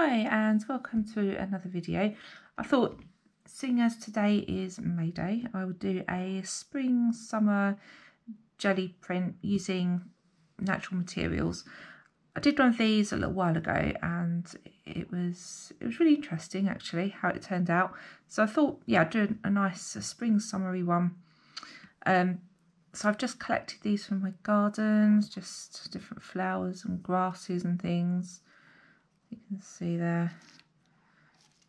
Hi and welcome to another video. I thought, seeing as today is May Day, I would do a spring summer jelly print using natural materials. I did one of these a little while ago and it was really interesting actually how it turned out. So I thought, yeah, I'd do a nice spring summery one. So I've just collected these from my gardens, just different flowers and grasses and things. You can see there.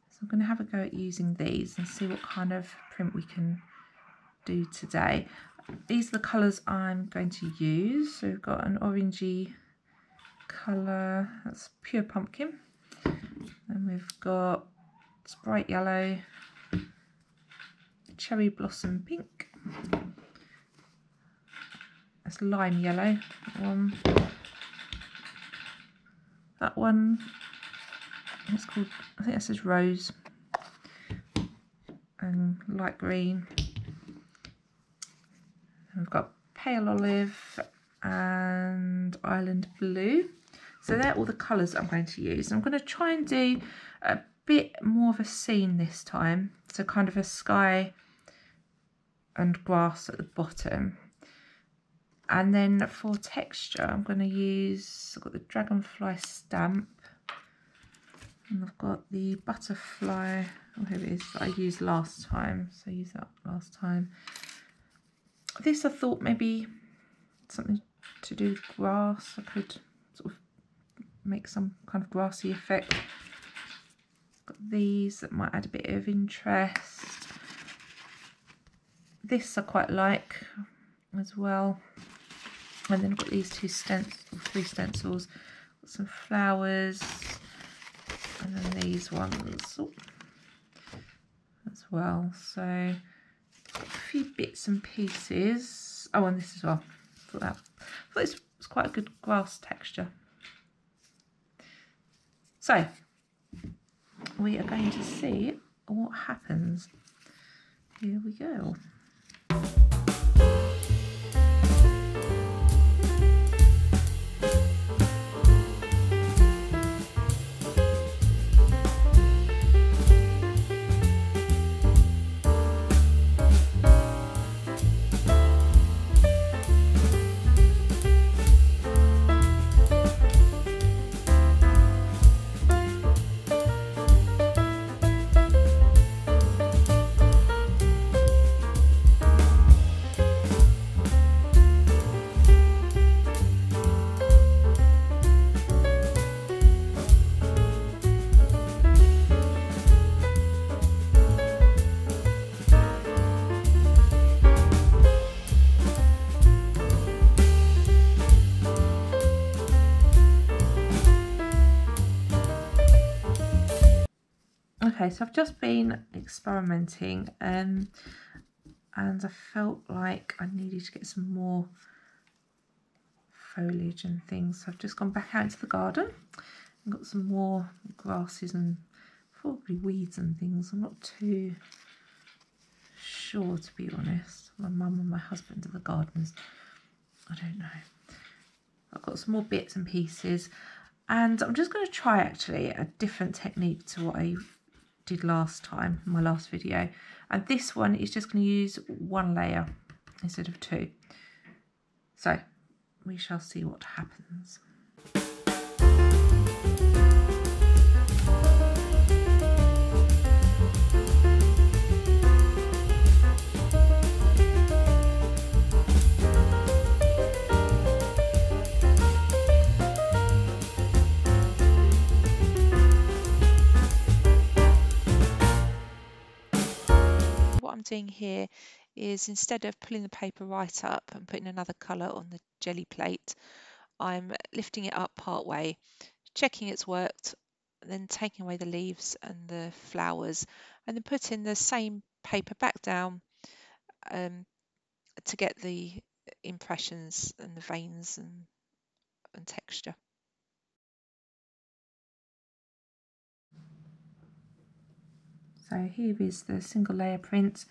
So I'm going to have a go at using these and see what kind of print we can do today. These are the colours I'm going to use. So we've got an orangey colour, that's pure pumpkin. And we've got this bright yellow, cherry blossom pink. That's lime yellow, that one. It's called, I think it says rose, and light green. And we've got pale olive and island blue. So they're all the colours I'm going to use. I'm going to try and do a bit more of a scene this time. So kind of a sky and grass at the bottom. And then for texture, I'm going to use, I've got the dragonfly stamp. And I've got the butterfly, oh here it is, that I used last time. So I used that last time. This I thought maybe something to do with grass. I could sort of make some kind of grassy effect. Got these that might add a bit of interest. This I quite like as well. And then I've got these three stencils. Got some flowers. And then these ones as well. So a few bits and pieces. Oh, and this as well. I thought this was quite a good grass texture. So we are going to see what happens. Here we go. Okay, so I've just been experimenting and I felt like I needed to get some more foliage and things. So I've just gone back out into the garden and got some more grasses and probably weeds and things. I'm not too sure, to be honest. My mum and my husband are the gardeners. I don't know. I've got some more bits and pieces and I'm just going to try actually a different technique to what I did last time in my last video, and this one is just going to use one layer instead of two, so we shall see what happens. What I'm doing here is, instead of pulling the paper right up and putting another colour on the jelly plate, I'm lifting it up part way, checking it's worked, then taking away the leaves and the flowers, and then putting the same paper back down to get the impressions and the veins and texture. So here is the single layer print.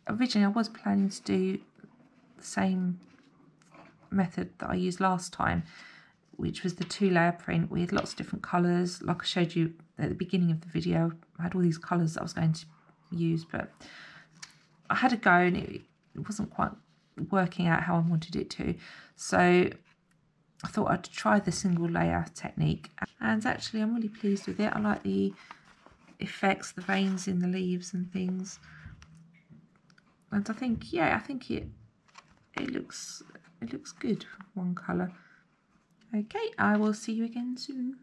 Originally I was planning to do the same method that I used last time, which was the 2-layer print with lots of different colours. Like I showed you at the beginning of the video, I had all these colours that I was going to use, but I had a go and it wasn't quite working out how I wanted it to. So I thought I'd try the single layer technique, and actually I'm really pleased with it. I like the effects, the veins in the leaves and things, and I think, yeah, I think it looks good, one colour. Okay, I will see you again soon.